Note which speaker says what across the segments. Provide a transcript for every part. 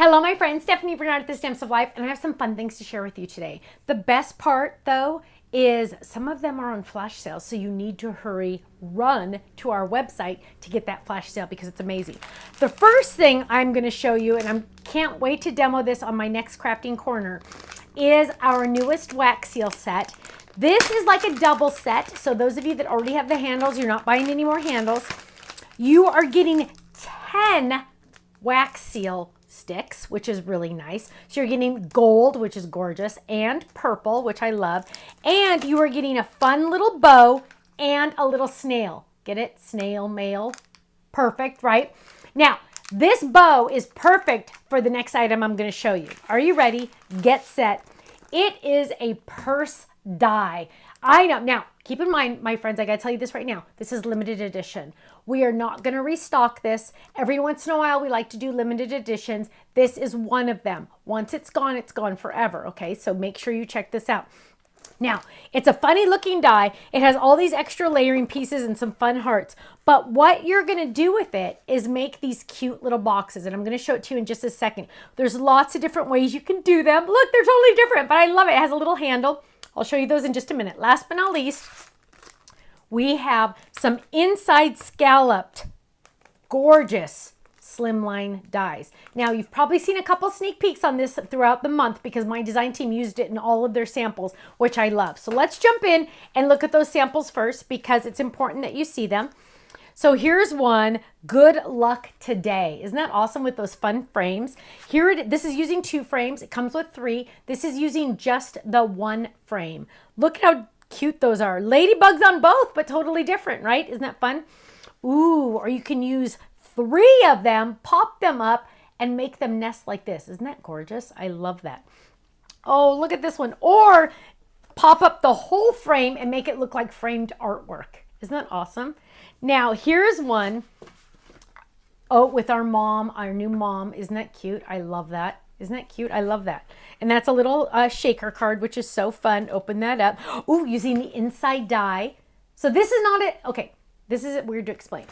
Speaker 1: Hello, my friend, Stephanie Bernard at the Stamps of Life, and I have some fun things to share with you today. The best part, though, is some of them are on flash sale, so you need to run to our website to get that flash sale because it's amazing. The first thing I'm going to show you, and I can't wait to demo this on my next crafting corner, is our newest wax seal set. This is like a double set, so those of you that already have the handles, you're not buying any more handles. You are getting 10 wax seal sticks, which is really nice. So you're getting gold, which is gorgeous, and purple, which I love. And you are getting a fun little bow and a little snail. Get it? Snail mail. Perfect, right? Now, this bow is perfect for the next item I'm going to show you. Are you ready? Get set. It is a purse die. I know. Now, keep in mind, my friends, I got to tell you this right now. This is limited edition. We are not going to restock this. Every once in a while, we like to do limited editions. This is one of them. Once it's gone forever. Okay, so make sure you check this out. Now, it's a funny looking die. It has all these extra layering pieces and some fun hearts. But what you're going to do with it is make these cute little boxes. And I'm going to show it to you in just a second. There's lots of different ways you can do them. Look, they're totally different, but I love it. It has a little handle. I'll show you those in just a minute. Last but not least, we have some inside scalloped, gorgeous slimline dies. Now, you've probably seen a couple sneak peeks on this throughout the month because my design team used it in all of their samples, which I love. So let's jump in and look at those samples first because it's important that you see them. So here's one, good luck today. Isn't that awesome with those fun frames? This is using 2 frames. It comes with 3. This is using just the 1 frame. Look at how cute those are. Ladybugs on both, but totally different, right? Isn't that fun? Ooh, or you can use 3 of them, pop them up, and make them nest like this. Isn't that gorgeous? I love that. Oh, look at this one. Or pop up the whole frame and make it look like framed artwork. Isn't that awesome? Now, here's one. Oh, with our mom, our new mom. Isn't that cute? I love that. Isn't that cute? I love that. And that's a little shaker card, which is so fun. Open that up. Ooh, using the inside die. So this is not it. Okay, this is weird to explain.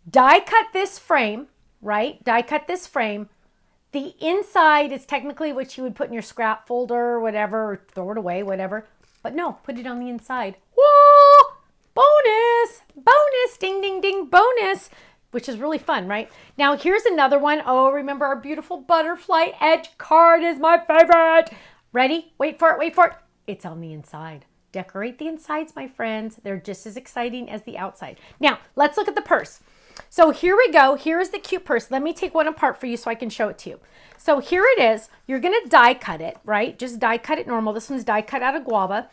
Speaker 1: Die cut this frame, right? Die cut this frame. The inside is technically what you would put in your scrap folder or whatever, or throw it away, whatever. But no, put it on the inside. Whoa! Bonus! Bonus! Ding, ding, ding, bonus! Which is really fun, right? Now, here's another one. Oh, remember our beautiful butterfly edge card is my favorite. Ready? Wait for it, wait for it. It's on the inside. Decorate the insides, my friends. They're just as exciting as the outside. Now, let's look at the purse. So here we go. Here's the cute purse. Let me take one apart for you so I can show it to you. So here it is. You're going to die cut it, right? Just die cut it normal. This one's die cut out of guava.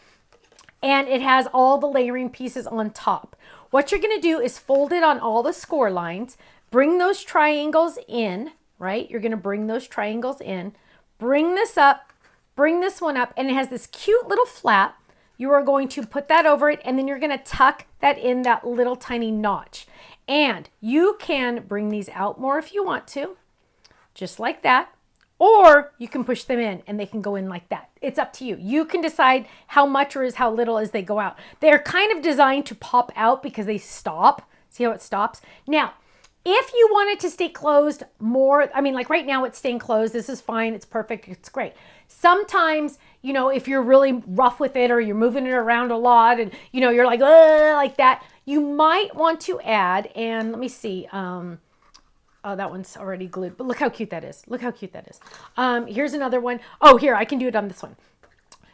Speaker 1: And it has all the layering pieces on top. What you're going to do is fold it on all the score lines. Bring those triangles in, right? You're going to bring those triangles in. Bring this up. Bring this one up. And it has this cute little flap. You are going to put that over it. And then you're going to tuck that in that little tiny notch. And you can bring these out more if you want to, just like that, or you can push them in and they can go in like that. It's up to you. You can decide how much or how little as they go out. They're kind of designed to pop out because they stop. See how it stops? Now, if you want it to stay closed more, I mean, like right now it's staying closed. This is fine. It's perfect. It's great. Sometimes, you know, if you're really rough with it or you're moving it around a lot and, you know, you're like that, you might want to add, and let me see. Oh, that one's already glued, but look how cute that is. Look how cute that is. Here's another one. Oh, here, I can do it on this one.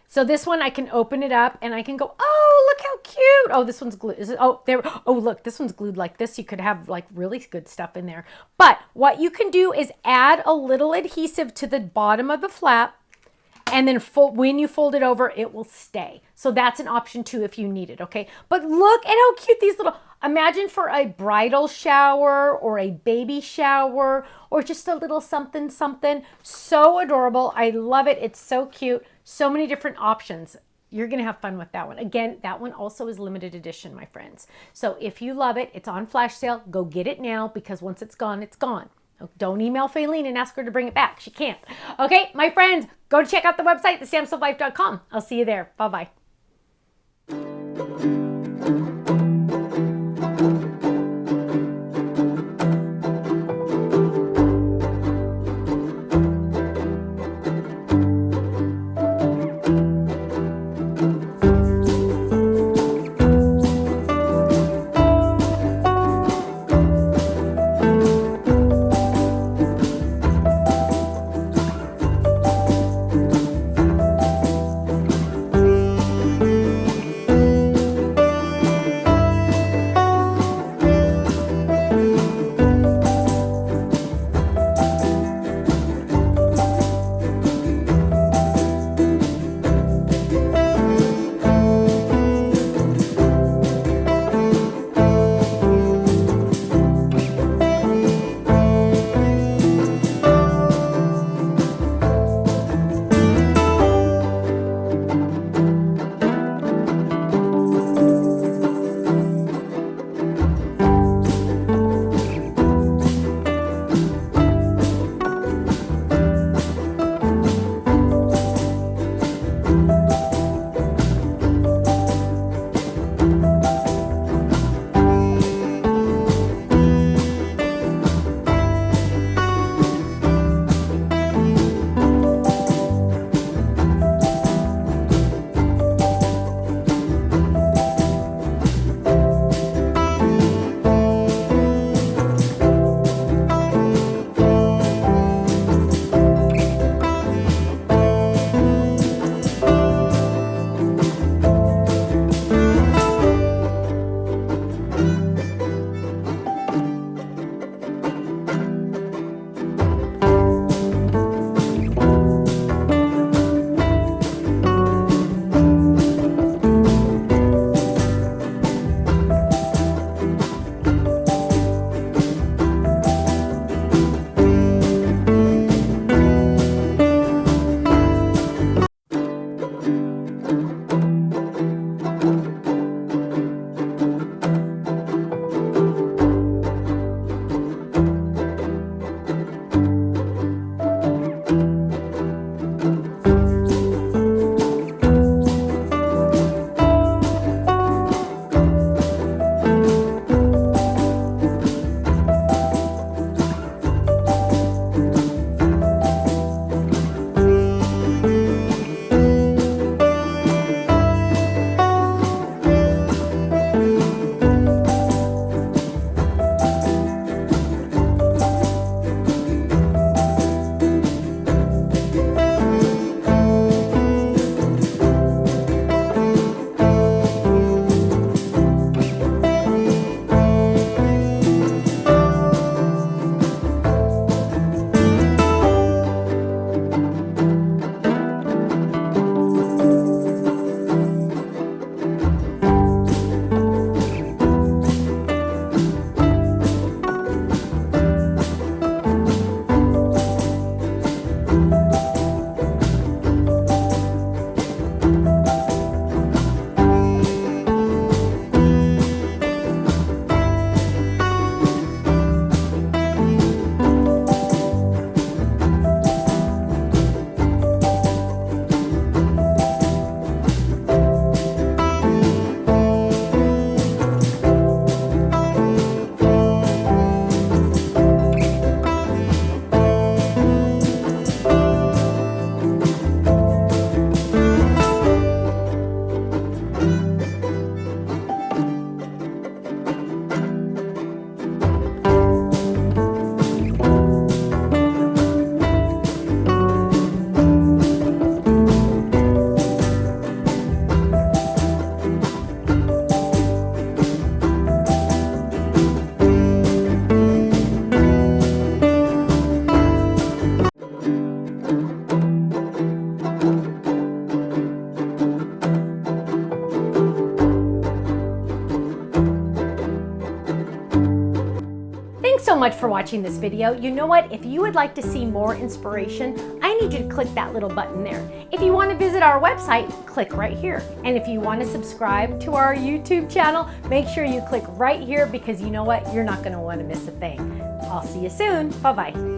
Speaker 1: So this one, I can open it up and I can go, oh, look how cute. Oh, this one's glued. Is it? Oh, there. Oh, look, this one's glued like this. You could have like really good stuff in there. But what you can do is add a little adhesive to the bottom of the flap. And then when you fold it over, it will stay. So that's an option too if you need it, okay? But look at how cute these little, imagine for a bridal shower or a baby shower or just a little something, something. So adorable. I love it. It's so cute. So many different options. You're going to have fun with that one. Again, that one also is limited edition, my friends. So if you love it, it's on flash sale. Go get it now because once it's gone, it's gone. Don't email Faylene and ask her to bring it back. She can't. Okay, my friends, go check out the website, thestampsoflife.com. I'll see you there. Bye-bye. much for watching this video. You know what? If you would like to see more inspiration, I need you to click that little button there. If you want to visit our website, click right here. And if you want to subscribe to our YouTube channel, make sure you click right here because you know what? You're not going to want to miss a thing. I'll see you soon. Bye-bye.